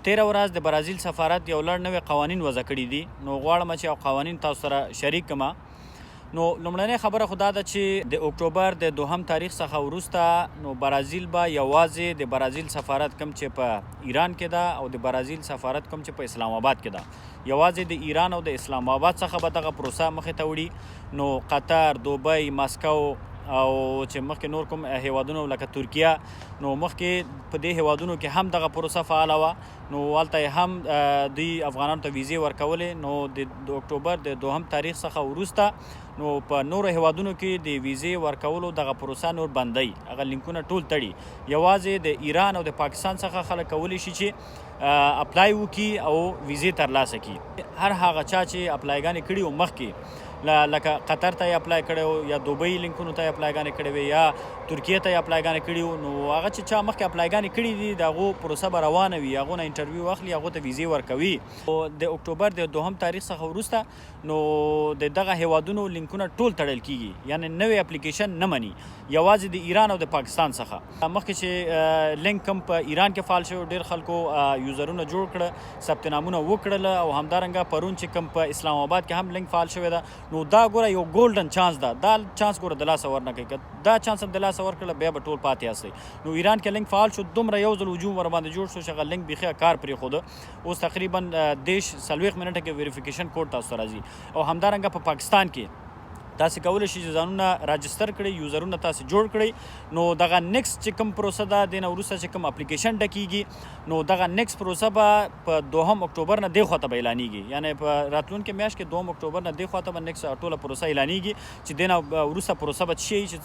تیره ورځ د برازیل سفارت یو لړ نوې قوانین وضع کړي دي. نو غواړم چې او قوانین تاسو سره شریک کړم. نو لومړنۍ خبره خو دا ده چې د اکتوبر د 2 تاریخ څخه وروسته نو برازیل به یوازې د برازیل سفارت کوم چې په ایران کې ده او د برازیل سفارت کوم چې په اسلام آباد کې ده یوازې د ایران او د اسلام آباد څخه به دغه پروسه مخې ته وړي. نو قطر، دوبۍ، ماسکو او چې مخکې نور کوم هیوادونه لکه ترکیه نو مخکې په دې هیوادونو کې هم دغه پروسه فعاله وه. نو هلته هم دوی افغانانو ته ویزې ورکولې. نو د اکتوبر د 2 تاریخ څخه وروسته نو په نورو هیوادونو کې د ویزې ورکولو دغه پروسه نور بندوي، هغه لینکونه ټول تړي. یوازې د ایران او د پاکستان څخه خلک کولی شي چې اپلای وکړي او ویزې ترلاسه کړي. هر هغه چا چې اپلایګانې کړي وو مخکې لکه قطر ته یې اپلای کړی وو یا دوبۍ لینکونو ته یې اپلایګانې کړې وې یا ترکیې ته یې اپلایګانې کړي وو، نو هغه چې چا مخکې اپلایګانې کړي دي د هغو پروسه به روانه وي، هغو نه انټرویو اخلي، هغو ته ویزې ورکوي. د اکتوبر د 2 تاریخ څخه وروسته نو د دغه هیوادونو لینکونه ټول تړل کیږي، یعنی نوې اپلیکیشن نه مني، یوازې د ایران او د پاکستان څخه. مخکې چې لینک کوم په ایران کې فعال شوی ډېر خلکو یوزرونه جوړ کړه، ثبت نامونه وکړل، او همدارنګه پرون چې کوم په اسلام آباد کې هم لینک فعال شوی ده. نو دا ګوره یو ګولډن چانس ده، دا چانس ګوره د لاسه ورنه کوي. دا چانس هم د لاسه ورکړله بیا به ټول پاتې هستئ. نو ایران کې لینک فعال شو، دومره یو ځل هجوم ورباندې جوړ شو چې هغه لینک بیخي کار پرېښوده. اوس تقریبا 40 منټه کې ویریفیکیشن کوډ تاسو ته راځي. او همدارنګه په پاکستان کې تاسې کولی شئ چې ځانونه راجستر کړئ، یوزرونه تاسې جوړ کړئ. نو دغه نیکسټ چې کوم پروسه ده دې نه وروسته چې کوم اپلیکیشن ډکیږي نو دغه نیکسټ پروسه به په 2 اکتوبر نه دې خواته به اعلانیږي، یعنی په راتلونکې میاشت کې 2 اکتوبر نه دې خواته به نیکسټ ټوله پروسه اعلانیږي چې دې نه وروسته پروسه به څه شي چې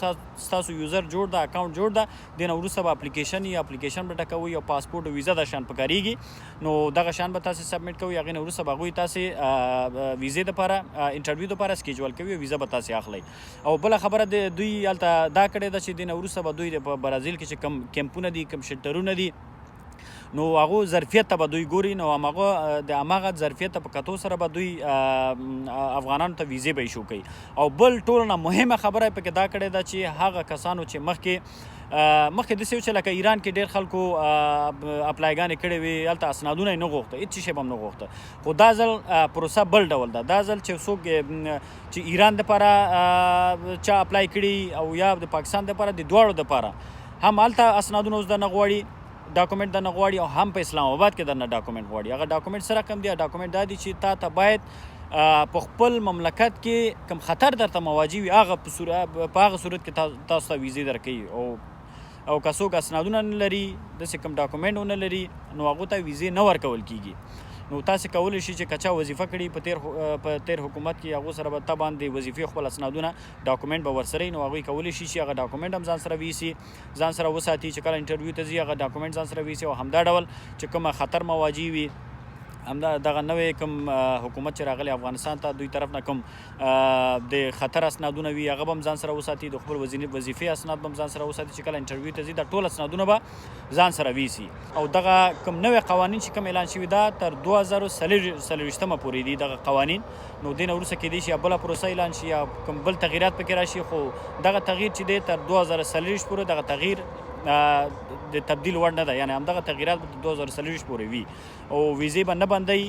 ستاسو یوزر جوړ ده، اکاونټ جوړ ده، دې نه وروسته به اپلیکیشن به ډکوئ او پاسپورټ او ویزا دا شان پکارېږي. نو دغه شان به تاسې سبمیټ کوئ، هغې نه وروسته به هغوی تاسې ویزې دپاره انټرویو دپاره سکیجول کوي او ویزا به تاسې اخلئ. او بله خبره د دوی هلته دا کړې ده چې دې نه وروسته به دوی په برازیل کې چې کوم کیمپونه دي، کوم شلټرونه دي، نو هغو ظرفیت ته به دوی ګوري. نو د هماغه ظرفیت ته په کتو سره به دوی افغانانو ته ویزې به ایشو کوي. او بل ټول نه مهمه خبره یې پکې دا کړې ده چې هغه کسانو چې مخکې داسې و چې لکه ایران کې ډېر خلکو اپلایګانې کړې وې، هلته اسنادونه یې نه غوښته، هېڅ شی به هم نه غوښته. خو دا ځل پروسه بل ډول ده. دا ځل چې څوک چې ایران دپاره چا اپلای کړي او یا د پاکستان دپاره، د دواړو دپاره هم هلته اسنادونه اوس درنه غواړي، ډاکومنټ درنه غواړي، او هم په اسلام آباد کې درنه ډاکومنټ غواړي. هغه ډاکومنټ سره کوم دی؟ ډاکومنټ دا دی چې تا ته باید په خپل مملکت کې کوم خطر درته مواجه وي، هغه په هغه صورت کې تاسو ته ویزې درکوي. او که څوک اسنادونه نه لري، داسې کوم ډاکومنټ ونه لري، نو هغو ته ویزې نه ورکول کیږي. نو تاسې کولی شئ چې که چا وظیفه کړي په تیر حکومت کې، هغو سره به طبعا د وظیفې خپل اسنادونه ډاکومنټ به ورسره وي. نو هغوی کولی شي چې هغه ډاکومنټ هم ځان سره ویسي، ځان سره وساتي، چې کله انټرویو ته ځي هغه ډاکومنټ ځان سره ویسي. او همدا ډول چې کومه خطر مواجه وي، همدا دغه نوې کوم حکومت چې راغلی افغانستان ته، دوی طرف نه کوم د خطر اسنادونه وي، هغه به هم ځان سره وساتي، د خپل وظیفې اسناد به هم ځان سره وساتي، چې کله انټرویو ته ځي دا ټول اسنادونه به ځان سره ویسي. او دغه کوم نوې قوانین چې کوم اعلان شوي ده تر 2024 پورې دي دغه قوانین. نو دې نه وروسته کیدای شي یا بله پروسه اعلان شي یا کوم بل تغییرات پکې راشي، خو دغه تغییر چې دی تر 2024 پورې دغه تغییر د تبدیل وړ نه ده، یعنی همدغه تغییرات به 2024 پورې وي. او ویزې به نه بندوي.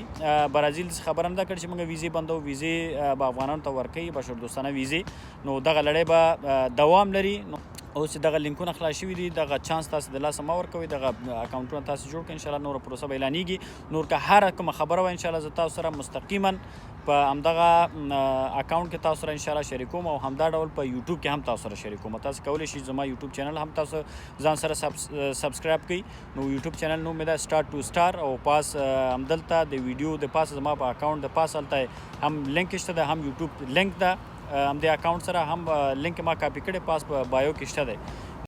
برازیل خبره نه ده کړې چې موږ ویزې بندوو، ویزې به افغانانو ته ورکوي، بشردوستانه ویزې. نو دغه لړۍ به دوام لري. اوس چې دغه لینکونه خلاص شوي دي، دغه چانس تاسې د لاسه مه ورکوئ، دغه اکاونټونه تاسې جوړ کړئ. انشاءالله نوره پروسه به اعلانیږي. نور که هره کومه خبره وه انشاءالله زه تاسو سره مستقیما په همدغه اکاونټ کې تاسو سره انشاءالله شریکوم، او همدا ډول په یوټیوب کې هم تاسو سره شریکوم. تاسو کولی شئ زما یوټیوب چینل هم تاسو ځان سره سبسکرایب کړئ. نو یوټیوب چینل نوم مې ده سټار ټو سټار، او پاس همدلته د ویډیو د پاسه زما په اکاونټ د پاسه هلته هم لینک شته ده، هم یوټیوب لینک ده، همدې اکاونټ سره هم لینک ما کاپي کړی، پاس په بایو کې شته دی.